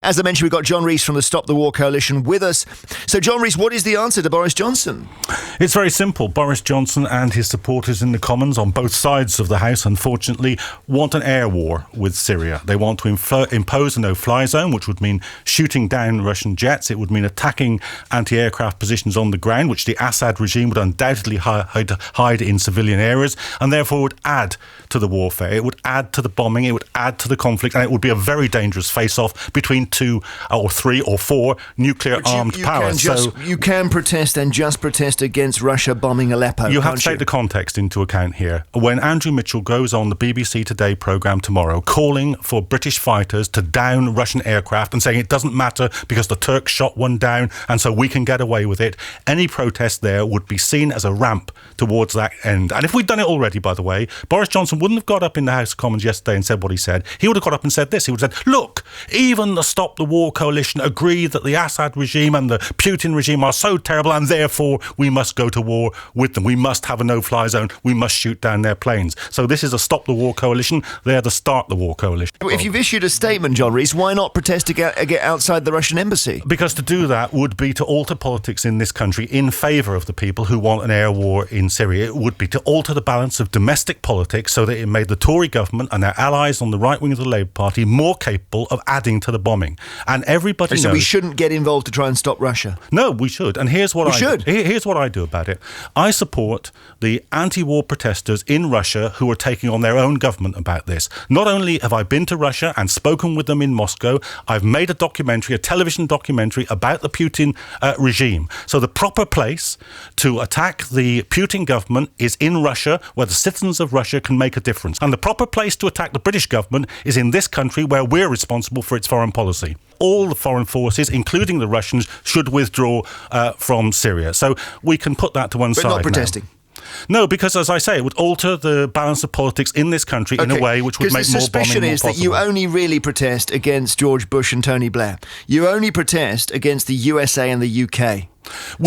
As I mentioned, we've got John Rees from the Stop the War Coalition with us. So, John Rees, what is the answer to Boris Johnson? It's very simple. Boris Johnson and his supporters in the Commons on both sides of the House, unfortunately, want an air war with Syria. They want to impose a no-fly zone, which would mean shooting down Russian jets. It would mean attacking anti-aircraft positions on the ground, which the Assad regime would undoubtedly hide in civilian areas, and therefore would add to the warfare. It would add to the bombing. It would add to the conflict, and it would be a very dangerous face-off between 2 or 3 or 4 nuclear-armed powers. You can protest and just protest against Russia bombing Aleppo. You have to take the context into account here. When Andrew Mitchell goes on the BBC Today programme tomorrow calling for British fighters to down Russian aircraft and saying it doesn't matter because the Turks shot one down and so we can get away with it, any protest there would be seen as a ramp towards that end. And if we'd done it already, by the way, Boris Johnson wouldn't have got up in the House of Commons yesterday and said what he said. He would have got up and said this. He would have said, look, even the Stop the War coalition agree that the Assad regime and the Putin regime are so terrible and therefore we must go to war with them. We must have a no-fly zone. We must shoot down their planes. So this is a Stop the War coalition. They're the Start the War coalition. If you've issued a statement, John Rees, why not protest to get outside the Russian embassy? Because to do that would be to alter politics in this country in favour of the people who want an air war in Syria. It would be to alter the balance of domestic politics so that it made the Tory government and their allies on the right wing of the Labour Party more capable of adding to the bombing. And everybody knows... So we shouldn't get involved to try and stop Russia? No, we should. And here's what here's what I do about it. I support the anti-war protesters in Russia who are taking on their own government about this. Not only have I been to Russia and spoken with them in Moscow, I've made a documentary, a television documentary about the Putin regime. So the proper place to attack the Putin government is in Russia, where the citizens of Russia can make a difference. And the proper place to attack the British government is in this country, where we're responsible for its foreign policy. All the foreign forces, including the Russians, should withdraw from Syria. So we can put that to one side. But not protesting? Now. No, because, as I say, it would alter the balance of politics in this country in a way which would make more bombing more possible. Because the suspicion is that you only really protest against George Bush and Tony Blair. You only protest against the USA and the UK.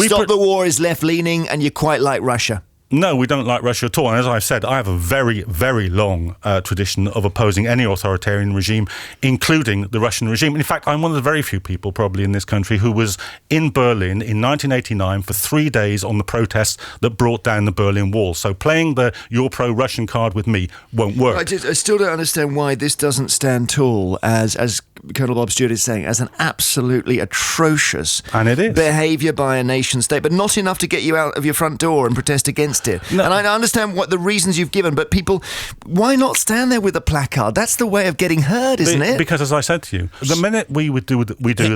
Stop the War is left-leaning and you quite like Russia. No, we don't like Russia at all. And as I've said, I have a very, very long tradition of opposing any authoritarian regime, including the Russian regime. In fact, I'm one of the very few people probably in this country who was in Berlin in 1989 for 3 days on the protests that brought down the Berlin Wall. So playing the "you're pro-Russian" card with me won't work. I still don't understand why this doesn't stand tall as Colonel Bob Stewart is saying, as an absolutely atrocious behaviour by a nation state, but not enough to get you out of your front door and protest against it. No. And I understand what the reasons you've given, but people, why not stand there with a placard? That's the way of getting heard, isn't it? Because, as I said to you, the minute we do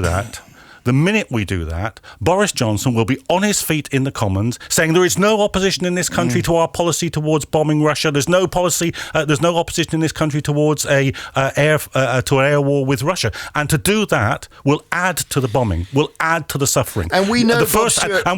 that, the minute we do that, Boris Johnson will be on his feet in the Commons saying there is no opposition in this country to our policy towards bombing Russia. There's no opposition in this country towards an air war with Russia. And to do that will add to the bombing, will add to the suffering. And we know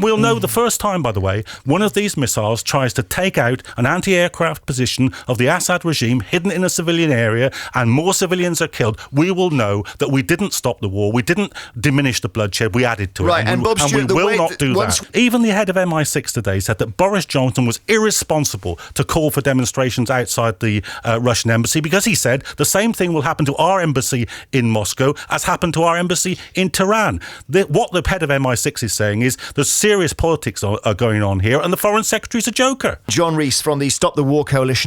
we'll know the first time, by the way, one of these missiles tries to take out an anti-aircraft position of the Assad regime hidden in a civilian area, and more civilians are killed. We will know that we didn't stop the war. We didn't diminish the bloodshed, we added to it. Right, and Bob Stewart, we will not do that. Even the head of MI6 today said that Boris Johnson was irresponsible to call for demonstrations outside the Russian embassy, because he said the same thing will happen to our embassy in Moscow as happened to our embassy in Tehran. What the head of MI6 is saying is there's serious politics are going on here, and the Foreign Secretary's a joker. John Rees from the Stop the War Coalition.